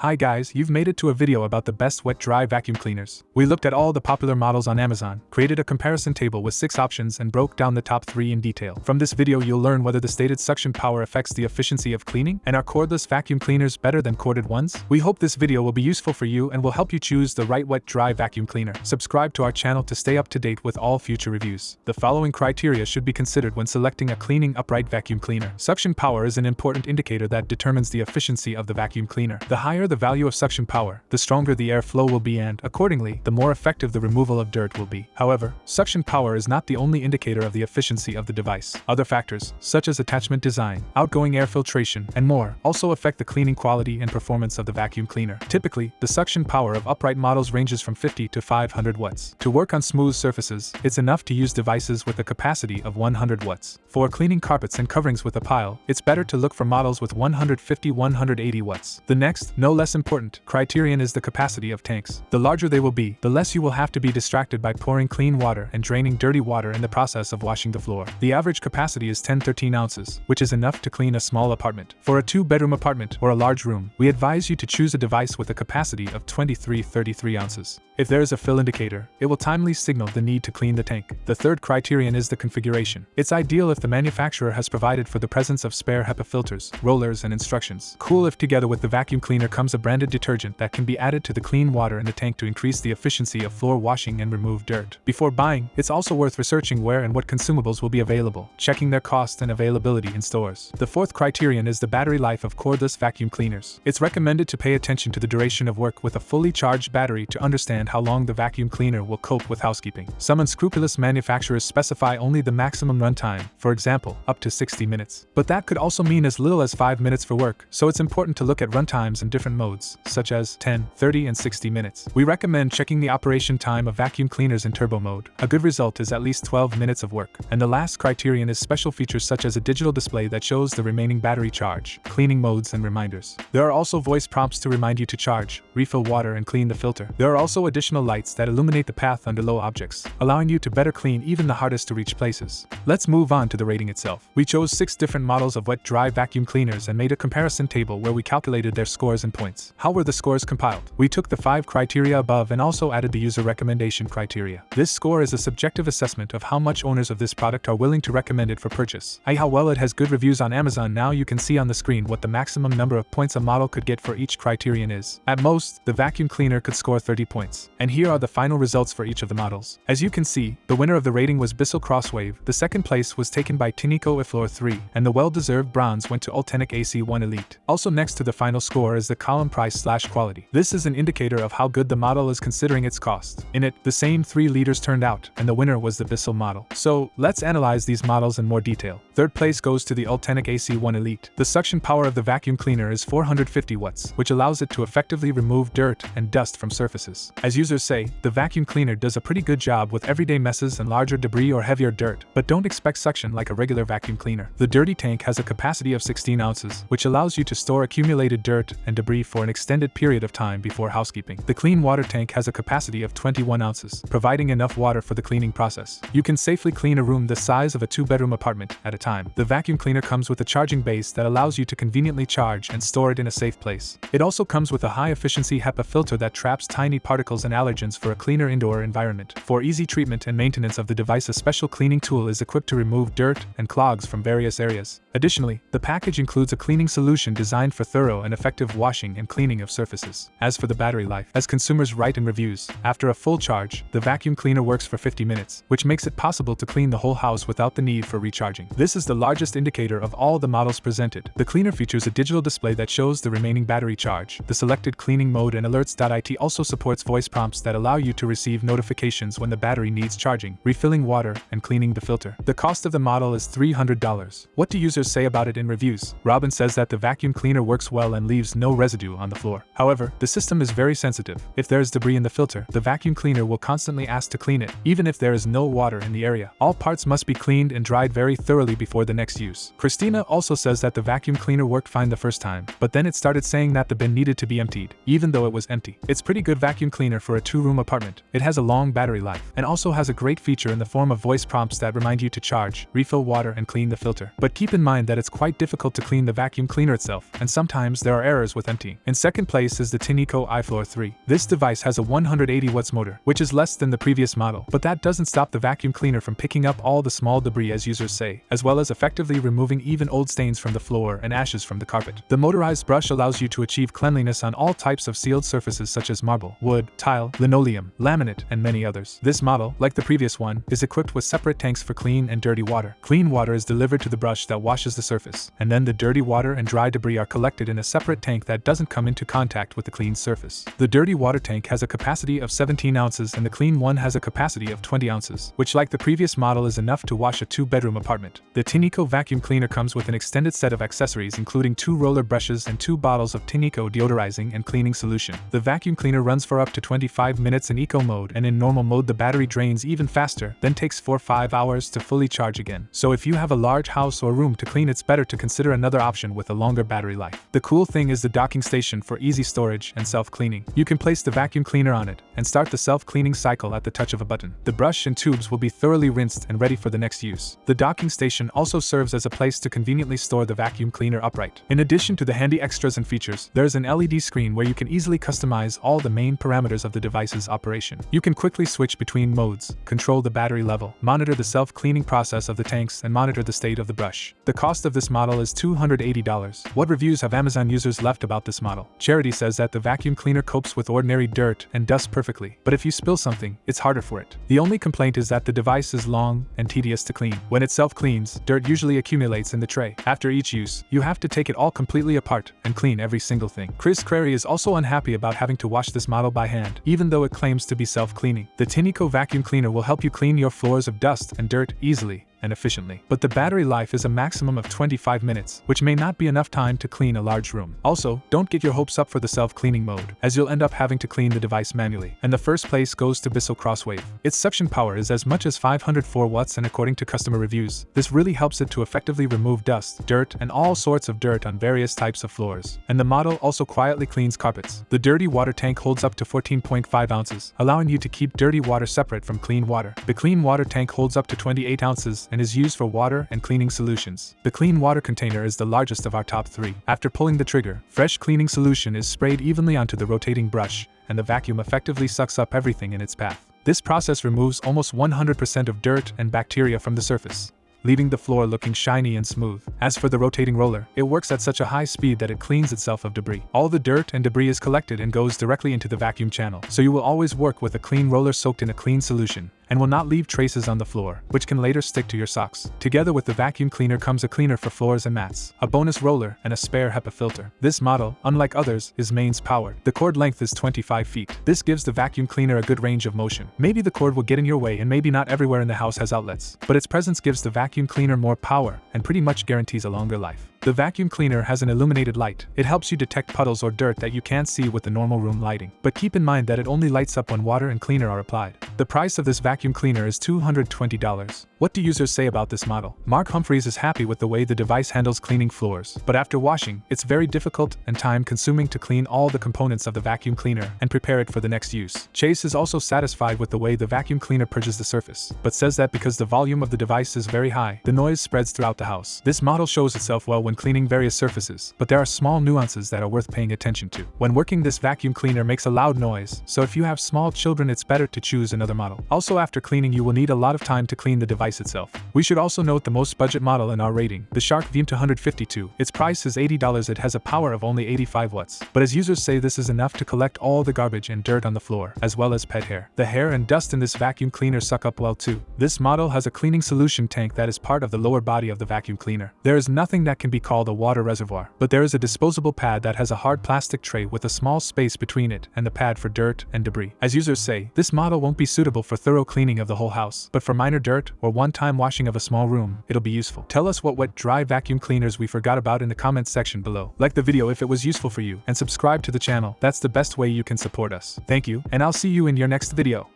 Hi guys, you've made it to a video about the best wet-dry vacuum cleaners. We looked at all the popular models on Amazon, created a comparison table with 6 options and broke down the top 3 in detail. From this video you'll learn whether the stated suction power affects the efficiency of cleaning, and are cordless vacuum cleaners better than corded ones? We hope this video will be useful for you and will help you choose the right wet-dry vacuum cleaner. Subscribe to our channel to stay up to date with all future reviews. The following criteria should be considered when selecting a cleaning upright vacuum cleaner. Suction power is an important indicator that determines the efficiency of the vacuum cleaner. The higher the value of suction power, the stronger the airflow will be and, accordingly, the more effective the removal of dirt will be. However, suction power is not the only indicator of the efficiency of the device. Other factors, such as attachment design, outgoing air filtration, and more, also affect the cleaning quality and performance of the vacuum cleaner. Typically, the suction power of upright models ranges from 50 to 500 watts. To work on smooth surfaces, it's enough to use devices with a capacity of 100 watts. For cleaning carpets and coverings with a pile, it's better to look for models with 150-180 watts. The next, no less important, criterion is the capacity of tanks. The larger they will be, the less you will have to be distracted by pouring clean water and draining dirty water in the process of washing the floor. The average capacity is 10-13 ounces, which is enough to clean a small apartment. For a 2-bedroom apartment or a large room, we advise you to choose a device with a capacity of 23-33 ounces. If there is a fill indicator, it will timely signal the need to clean the tank. The third criterion is the configuration. It's ideal if the manufacturer has provided for the presence of spare HEPA filters, rollers, and instructions. Cool if together with the vacuum cleaner comes a branded detergent that can be added to the clean water in the tank to increase the efficiency of floor washing and remove dirt. Before buying, it's also worth researching where and what consumables will be available, checking their cost and availability in stores. The fourth criterion is the battery life of cordless vacuum cleaners. It's recommended to pay attention to the duration of work with a fully charged battery to understand how long the vacuum cleaner will cope with housekeeping. Some unscrupulous manufacturers specify only the maximum runtime, for example, up to 60 minutes. But that could also mean as little as 5 minutes for work, so it's important to look at runtimes in different modes, such as 10, 30, and 60 minutes. We recommend checking the operation time of vacuum cleaners in turbo mode. A good result is at least 12 minutes of work. And the last criterion is special features such as a digital display that shows the remaining battery charge, cleaning modes, and reminders. There are also voice prompts to remind you to charge, refill water, and clean the filter. There are also additional lights that illuminate the path under low objects, allowing you to better clean even the hardest to reach places. Let's move on to the rating itself. We chose 6 different models of wet-dry vacuum cleaners and made a comparison table where we calculated their scores and points. How were the scores compiled? We took the 5 criteria above and also added the user recommendation criteria. This score is a subjective assessment of how much owners of this product are willing to recommend it for purchase, i.e. how well it has good reviews on Amazon. Now you can see on the screen what the maximum number of points a model could get for each criterion is. At most, the vacuum cleaner could score 30 points. And here are the final results for each of the models. As you can see, the winner of the rating was Bissell Crosswave, the second place was taken by Tineco Iflor 3, and the well-deserved bronze went to Ultenic AC1 Elite. Also next to the final score is the column price/quality. This is an indicator of how good the model is considering its cost. In it, the same 3 leaders turned out, and the winner was the Bissell model. So, let's analyze these models in more detail. Third place goes to the Ultenic AC1 Elite. The suction power of the vacuum cleaner is 450 watts, which allows it to effectively remove dirt and dust from surfaces. As users say, the vacuum cleaner does a pretty good job with everyday messes and larger debris or heavier dirt, but don't expect suction like a regular vacuum cleaner. The dirty tank has a capacity of 16 ounces, which allows you to store accumulated dirt and debris for an extended period of time before housekeeping. The clean water tank has a capacity of 21 ounces, providing enough water for the cleaning process. You can safely clean a room the size of a 2-bedroom apartment at a time. The vacuum cleaner comes with a charging base that allows you to conveniently charge and store it in a safe place. It also comes with a high-efficiency HEPA filter that traps tiny particles and allergens for a cleaner indoor environment. For easy treatment and maintenance of the device, a special cleaning tool is equipped to remove dirt and clogs from various areas. Additionally, the package includes a cleaning solution designed for thorough and effective washing and cleaning of surfaces. As for the battery life, as consumers write in reviews, after a full charge, the vacuum cleaner works for 50 minutes, which makes it possible to clean the whole house without the need for recharging. This is the largest indicator of all the models presented. The cleaner features a digital display that shows the remaining battery charge, the selected cleaning mode, and alerts.it also supports voice prompts that allow you to receive notifications when the battery needs charging, refilling water, and cleaning the filter. The cost of the model is $300. What do users say about it in reviews? Robin says that the vacuum cleaner works well and leaves no residue on the floor. However, the system is very sensitive. If there is debris in the filter, the vacuum cleaner will constantly ask to clean it, even if there is no water in the area. All parts must be cleaned and dried very thoroughly before the next use. Christina also says that the vacuum cleaner worked fine the first time, but then it started saying that the bin needed to be emptied, even though it was empty. It's pretty good vacuum cleaner for a 2-room apartment. It has a long battery life, and also has a great feature in the form of voice prompts that remind you to charge, refill water, and clean the filter. But keep in mind that it's quite difficult to clean the vacuum cleaner itself, and sometimes there are errors with emptying. In second place is the Tineco iFloor 3. This device has a 180 watts motor, which is less than the previous model, but that doesn't stop the vacuum cleaner from picking up all the small debris, as users say, as well as effectively removing even old stains from the floor and ashes from the carpet. The motorized brush allows you to achieve cleanliness on all types of sealed surfaces such as marble, wood, tile, linoleum, laminate, and many others. This model, like the previous one, is equipped with separate tanks for clean and dirty water. Clean water is delivered to the brush that washes the surface, and then the dirty water and dry debris are collected in a separate tank that doesn't come into contact with the clean surface. The dirty water tank has a capacity of 17 ounces and the clean one has a capacity of 20 ounces, which, like the previous model, is enough to wash a 2-bedroom apartment. The Tineco vacuum cleaner comes with an extended set of accessories including 2 roller brushes and 2 bottles of Tineco deodorizing and cleaning solution. The vacuum cleaner runs for up to 25 minutes in eco mode, and in normal mode the battery drains even faster, then takes 4-5 hours to fully charge again. So if you have a large house or room to clean, it's better to consider another option with a longer battery life. The cool thing is the docking station for easy storage and self-cleaning. You can place the vacuum cleaner on it and start the self-cleaning cycle at the touch of a button. The brush and tubes will be thoroughly rinsed and ready for the next use. The docking station also serves as a place to conveniently store the vacuum cleaner upright. In addition to the handy extras and features, there is an LED screen where you can easily customize all the main parameters of the device's operation. You can quickly switch between modes, control the battery level, monitor the self-cleaning process of the tanks, and monitor the state of the brush. The cost of this model is $280. What reviews have Amazon users left about this model? Charity says that the vacuum cleaner copes with ordinary dirt and dust perfectly, but if you spill something, it's harder for it. The only complaint is that the device is long and tedious to clean. When it self-cleans, dirt usually accumulates in the tray. After each use, you have to take it all completely apart and clean every single thing. Chris Crary is also unhappy about having to wash this model by hand, even though it claims to be self-cleaning. The Tineco vacuum cleaner will help you clean your floors of dust and dirt easily and efficiently. But the battery life is a maximum of 25 minutes, which may not be enough time to clean a large room. Also, don't get your hopes up for the self-cleaning mode, as you'll end up having to clean the device manually. And the first place goes to Bissell Crosswave. Its suction power is as much as 504 watts, and according to customer reviews, this really helps it to effectively remove dust, dirt, and all sorts of dirt on various types of floors. And the model also quietly cleans carpets. The dirty water tank holds up to 14.5 ounces, allowing you to keep dirty water separate from clean water. The clean water tank holds up to 28 ounces and is used for water and cleaning solutions. The clean water container is the largest of our top 3. After pulling the trigger, fresh cleaning solution is sprayed evenly onto the rotating brush, and the vacuum effectively sucks up everything in its path. This process removes almost 100% of dirt and bacteria from the surface, leaving the floor looking shiny and smooth. As for the rotating roller, it works at such a high speed that it cleans itself of debris. All the dirt and debris is collected and goes directly into the vacuum channel, so you will always work with a clean roller soaked in a clean solution, and will not leave traces on the floor, which can later stick to your socks. Together with the vacuum cleaner comes a cleaner for floors and mats, a bonus roller, and a spare HEPA filter. This model, unlike others, is mains powered. The cord length is 25 feet. This gives the vacuum cleaner a good range of motion. Maybe the cord will get in your way, and maybe not everywhere in the house has outlets, but its presence gives the vacuum cleaner more power and pretty much guarantees a longer life. The vacuum cleaner has an illuminated light. It helps you detect puddles or dirt that you can't see with the normal room lighting. But keep in mind that it only lights up when water and cleaner are applied. The price of this vacuum cleaner is $220. What do users say about this model? Mark Humphreys is happy with the way the device handles cleaning floors, but after washing, it's very difficult and time-consuming to clean all the components of the vacuum cleaner and prepare it for the next use. Chase is also satisfied with the way the vacuum cleaner purges the surface, but says that because the volume of the device is very high, the noise spreads throughout the house. This model shows itself well when cleaning various surfaces, but there are small nuances that are worth paying attention to. When working, this vacuum cleaner makes a loud noise, so if you have small children, it's better to choose another model. Also, after cleaning, you will need a lot of time to clean the device itself. We should also note the most budget model in our rating, the Shark VM252. Its price is $80. It has a power of only 85 watts, but as users say, this is enough to collect all the garbage and dirt on the floor, as well as pet hair. The hair and dust in this vacuum cleaner suck up well too. This model has a cleaning solution tank that is part of the lower body of the vacuum cleaner. There is nothing that can be called a water reservoir, but there is a disposable pad that has a hard plastic tray with a small space between it and the pad for dirt and debris. As users say, this model won't be suitable for thorough cleaning of the whole house, but for minor dirt or one-time washing of a small room, it'll be useful. Tell us what wet-dry vacuum cleaners we forgot about in the comments section below. Like the video if it was useful for you, and subscribe to the channel. That's the best way you can support us. Thank you, and I'll see you in your next video.